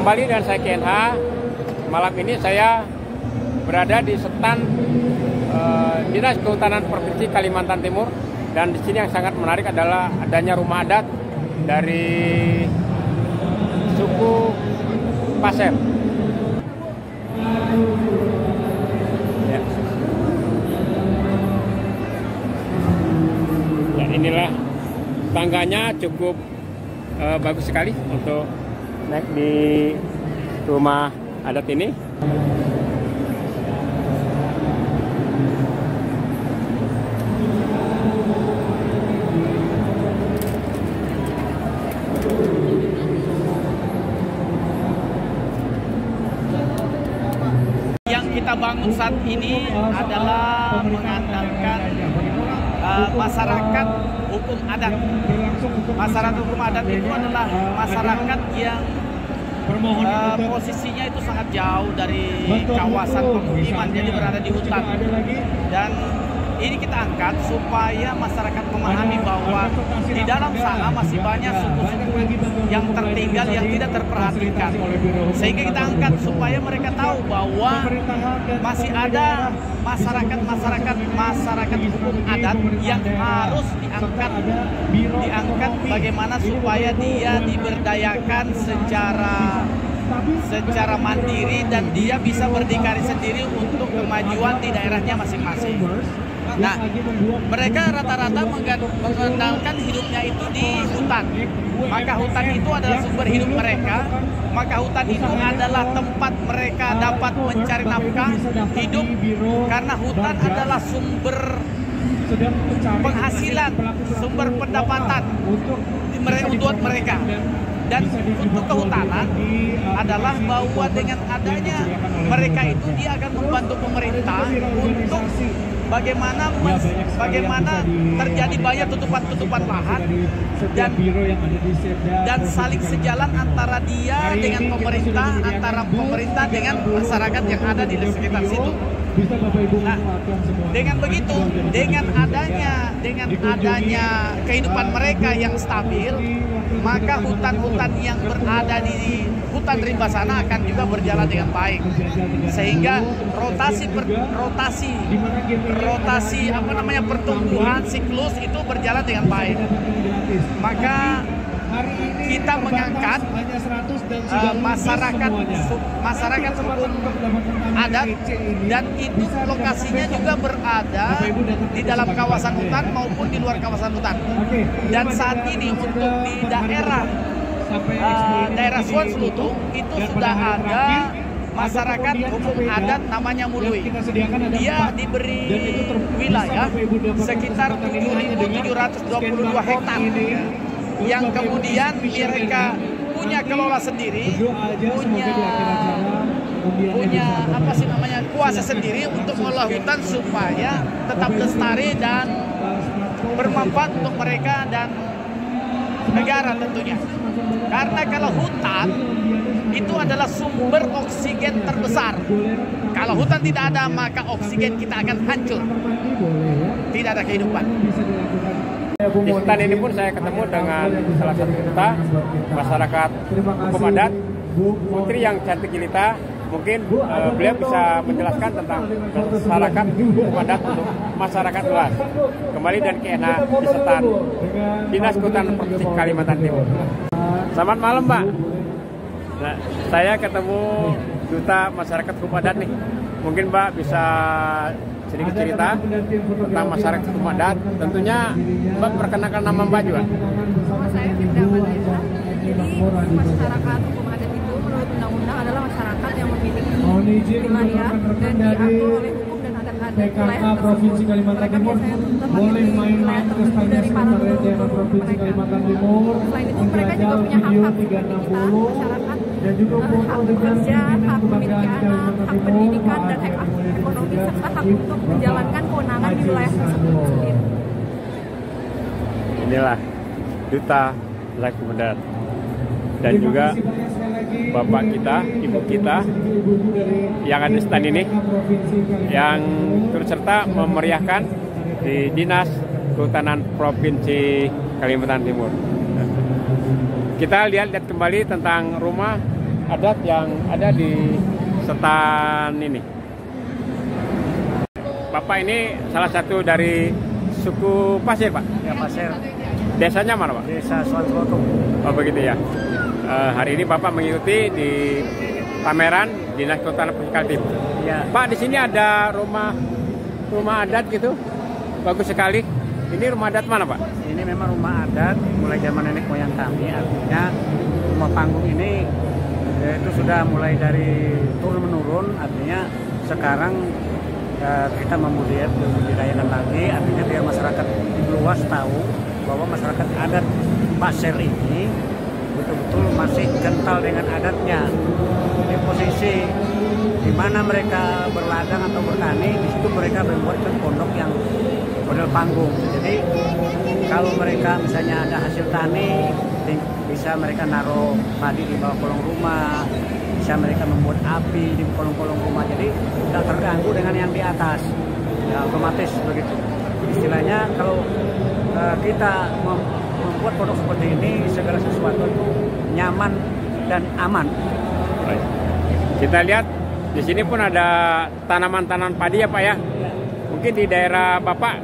kembali dan saya KNH. Malam ini saya berada di stan Dinas Kehutanan Provinsi Kalimantan Timur, dan di sini yang sangat menarik adalah adanya rumah adat dari suku Pasir. Ya. Dan inilah tangganya cukup bagus sekali untuk naik di rumah adat ini. Yang kita bangun saat ini adalah mengandalkan masyarakat hukum adat. Masyarakat hukum adat itu adalah masyarakat yang posisinya itu sangat jauh dari kawasan pemukiman, jadi berada di hutan. Dan ini kita angkat supaya masyarakat memahami bahwa di dalam sana masih banyak suku-suku yang tertinggal, yang tidak terperhatikan. Sehingga kita angkat supaya mereka tahu bahwa masih ada masyarakat hukum adat yang harus diangkat bagaimana supaya dia diberdayakan secara mandiri dan dia bisa berdikari sendiri untuk kemajuan di daerahnya masing-masing. Nah, mereka rata-rata mengandalkan hidupnya itu di hutan. Maka hutan itu adalah sumber hidup mereka. Maka hutan itu adalah tempat mereka dapat mencari nafkah hidup, karena hutan adalah sumber penghasilan, sumber pendapatan buat mereka. Dan untuk kehutanan adalah bahwa dengan adanya mereka itu dia akan membantu pemerintah untuk bagaimana terjadi banyak tutupan lahan dan saling sejalan antara dia dengan pemerintah, antara pemerintah dengan masyarakat yang ada di sekitar situ. Nah, dengan begitu, dengan adanya kehidupan mereka yang stabil, maka hutan-hutan yang berada di hutan rimba sana akan juga berjalan dengan baik, sehingga rotasi pertumbuhan siklus itu berjalan dengan baik. Maka kita mengangkat masyarakat hukum adat, dan itu lokasinya juga berada di dalam kawasan hutan maupun di luar kawasan hutan. Dan saat ini untuk di daerah Suan Selutung itu sudah ada masyarakat hukum adat namanya Mului. Dia diberi wilayah sekitar 7.722 hektar yang kemudian mereka punya kelola sendiri, punya kuasa sendiri untuk mengelola hutan supaya tetap lestari dan bermanfaat untuk mereka dan negara tentunya. Karena kalau hutan itu adalah sumber oksigen terbesar. Kalau hutan tidak ada, maka oksigen kita akan hancur. Tidak ada kehidupan. Di stan ini pun saya ketemu dengan salah satu kita masyarakat hukum adat, Putri yang cantik jelita. Mungkin beliau bisa menjelaskan tentang masyarakat hukum adat untuk masyarakat luas. Kembali dan KNH di stan Dinas Kehutanan Provinsi Kalimantan Timur. Selamat malam, Mbak. Nah, saya ketemu duta masyarakat hukum adat nih. Mungkin Mbak bisa sedikit cerita tentang masyarakat hukum adat. Tentunya Mbak perkenalkan nama Mbak juga. Nama saya Firda Vanessa. Jadi masyarakat hukum adat itu menurut undang-undang adalah masyarakat yang memiliki wilayah dan diatur oleh hukum dan adat wilayah Provinsi Kalimantan Timur. Boleh main-main ke stasiun sekretariat Provinsi Kalimantan Timur. Selain itu mereka juga punya hak-hak seperti kita, masyarakat, dan juga hak bekerja, hak memiliki anak, hak pendidikan, dan hak ekonomi, serta hak untuk menjalankan kewenangan di wilayah tersebut sendiri. Inilah duta hukum adat, dan juga bapak kita, ibu kita yang ada di stand ini yang turut serta memeriahkan di Dinas Kehutanan Provinsi Kalimantan Timur. Kita lihat kembali tentang rumah adat yang ada di Setan ini. Bapak ini salah satu dari suku Pasir, Pak? Ya, Pasir. Desanya mana, Pak? Desa Suwansoto. Oh, begitu ya. Hari ini Bapak mengikuti di pameran Dinas Kehutanan Provinsi Kaltim. Ya. Pak, di sini ada rumah adat gitu. Bagus sekali. Ini rumah adat mana, Pak? Ini memang rumah adat mulai zaman nenek moyang kami. Artinya rumah panggung ini itu sudah mulai dari turun menurun. Artinya sekarang kita membudidayakan lagi. Artinya biar masyarakat luas tahu bahwa masyarakat adat Pasir ini betul-betul masih kental dengan adatnya. Di posisi di mana mereka berladang atau bertani, di situ mereka membuat pondok yang model panggung. Jadi kalau mereka misalnya ada hasil tani, bisa mereka naruh padi di bawah kolong rumah, bisa mereka membuat api di kolong-kolong rumah. Jadi tidak terganggu dengan yang di atas. Ya, otomatis begitu. Istilahnya kalau kita membuat pondok seperti ini, segala sesuatu itu nyaman dan aman. Baik. Kita lihat di sini pun ada tanaman-tanaman padi ya, Pak ya. Mungkin di daerah Bapak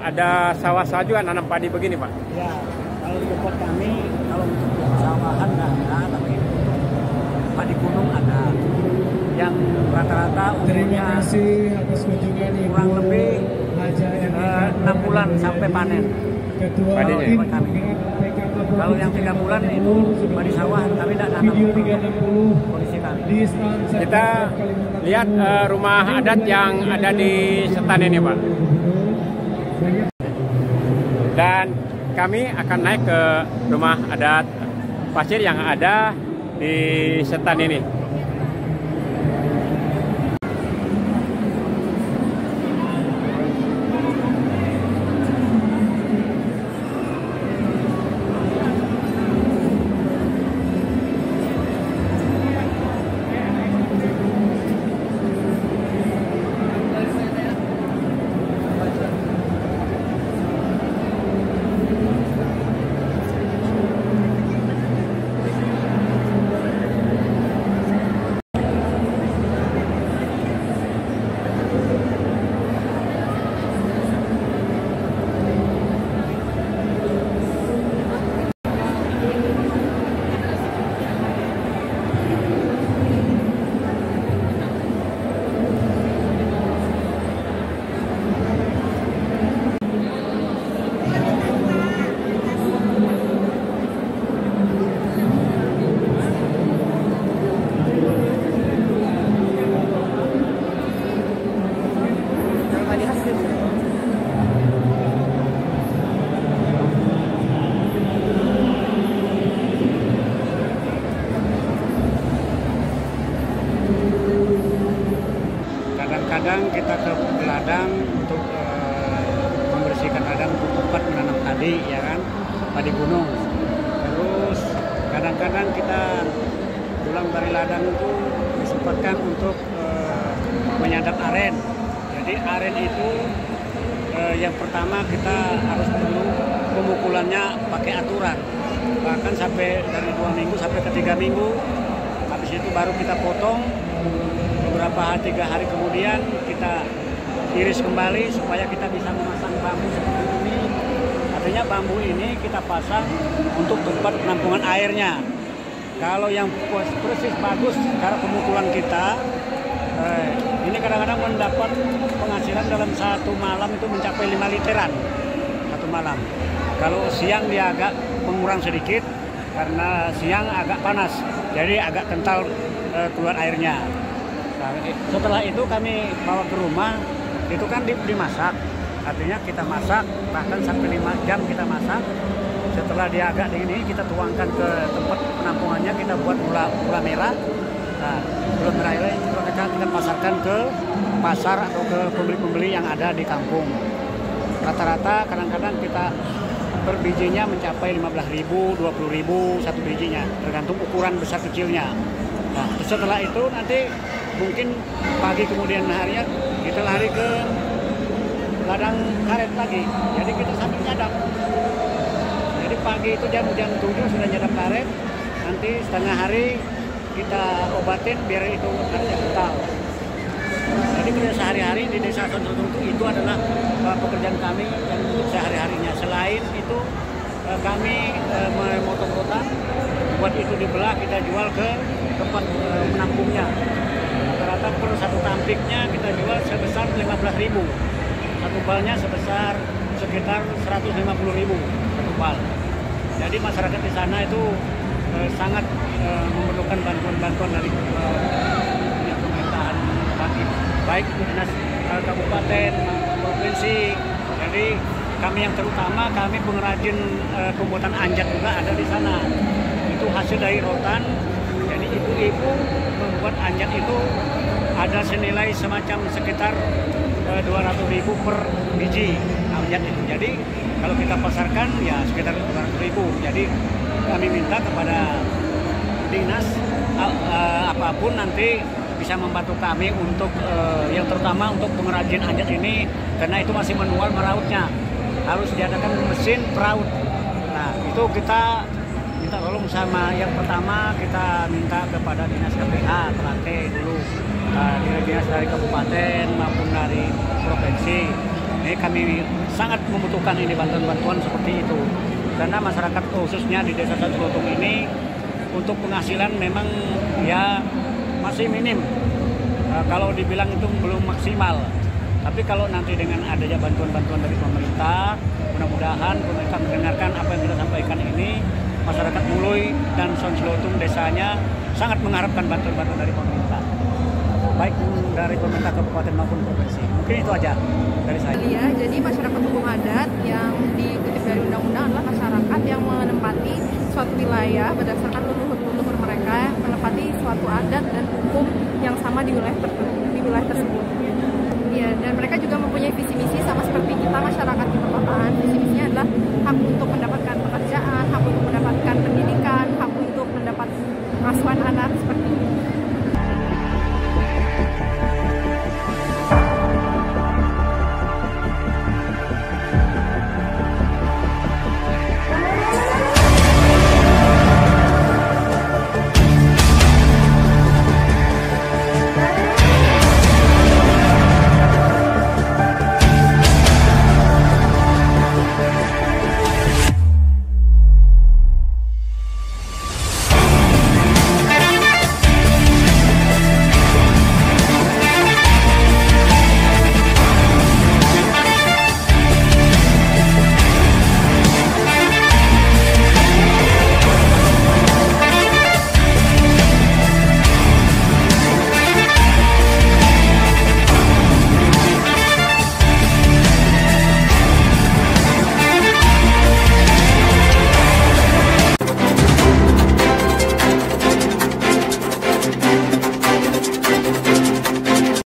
ada sawah-sawah juga nanam padi begini, Pak? Ya, kalau di tempat kami, kalau untuk sawahan nggak ada, tapi padi gunung ada. Yang rata-rata Terima kasih atas kunjungan Ibu kurang lebih Haja 6 bulan sampai panen. Ketua Padinya. Tim Kami. PKK Kalau yang 3 bulan itu padi sawah, tapi tidak nanam. Video 360 Kondisi kami. di stand Kita lihat rumah adat yang ada di Setan ini, Pak. Dan kami akan naik ke rumah adat Pasir yang ada di Setan ini. Kadang kita ke ladang untuk membersihkan ladang untuk tempat menanam padi, ya kan, padi gunung. Terus kadang-kadang kita pulang dari ladang itu disempatkan untuk menyadap aren. Jadi aren itu yang pertama kita harus perlu pemukulannya pakai aturan, bahkan sampai dari 2 minggu sampai ke 3 minggu. Habis itu baru kita potong. Beberapa 3 hari kemudian kita iris kembali supaya kita bisa memasang bambu seperti ini. Artinya bambu ini kita pasang untuk tempat penampungan airnya. Kalau yang persis bagus cara pemukulan kita, ini kadang-kadang mendapat penghasilan dalam 1 malam itu mencapai 5 literan 1 malam. Kalau siang dia agak mengurang sedikit karena siang agak panas, jadi agak kental keluar airnya. Nah, setelah itu kami bawa ke rumah, itu kan dimasak. Artinya kita masak, bahkan sampai 5 jam kita masak. Setelah dia agak dingin, kita tuangkan ke tempat penampungannya, kita buat gula merah. Nah, gula merah ini kita pasarkan ke pasar atau ke pembeli-pembeli yang ada di kampung. Rata-rata kadang-kadang kita per bijinya mencapai 15.000, 20.000 satu bijinya, tergantung ukuran besar kecilnya. Nah, setelah itu nanti mungkin pagi kemudian harinya kita lari ke ladang karet lagi. Jadi kita sambil nyadap. Jadi pagi itu jam 7 sudah nyadap karet. Nanti setengah hari kita obatin biar itu artinya total. Jadi kerja sehari-hari di Desa Sonselotung itu adalah pekerjaan kami yang untuk sehari-harinya. Selain itu kami memotong rotan, buat itu dibelah kita jual ke tempat menampungnya. Rata-rata per satu tampiknya kita jual sebesar 15.000. Satu balnya sebesar sekitar 150.000 satu bal. Jadi masyarakat di sana itu sangat memerlukan bantuan-bantuan dari pemerintahan baik itu dinas kabupaten, provinsi. Jadi kami yang terutama kami pengrajin pembuatan anjat juga ada di sana. Itu hasil dari rotan. Jadi ibu-ibu membuat anjat itu ada senilai semacam sekitar 200.000 per biji anjat itu. Jadi kalau kita pasarkan ya sekitar 200.000. Jadi kami minta kepada dinas apapun nanti bisa membantu kami untuk yang terutama untuk pengrajin anjat ini, karena itu masih manual merautnya, harus diadakan mesin peraut. Nah itu kita minta tolong sama yang pertama kita minta kepada dinas KPH Ternate dulu, dinas dari kabupaten maupun dari provinsi. Ini kami sangat membutuhkan ini bantuan-bantuan seperti itu, karena masyarakat khususnya di Desa Sonselotung ini untuk penghasilan memang ya masih minim. Kalau dibilang itu belum maksimal. Tapi kalau nanti dengan adanya bantuan-bantuan dari pemerintah, mudah-mudahan pemerintah mendengarkan apa yang kita sampaikan ini, masyarakat Mului dan Sonselotung desanya sangat mengharapkan bantuan-bantuan dari pemerintah, baik dari pemerintah kabupaten maupun provinsi. Mungkin itu aja dari saya. Ya, jadi masyarakat hukum adat yang dikutip dari undang-undang adalah masyarakat yang menempati suatu wilayah berdasarkan leluhur mereka, menempati suatu adat dan hukum yang sama di wilayah tersebut. Ya, dan mereka juga mempunyai visi misi sama seperti kita masyarakat di perkotaan. Visi misinya adalah hak untuk mendapatkan pekerjaan, hak untuk mendapatkan pendidikan, hak untuk mendapat asuhan anak seperti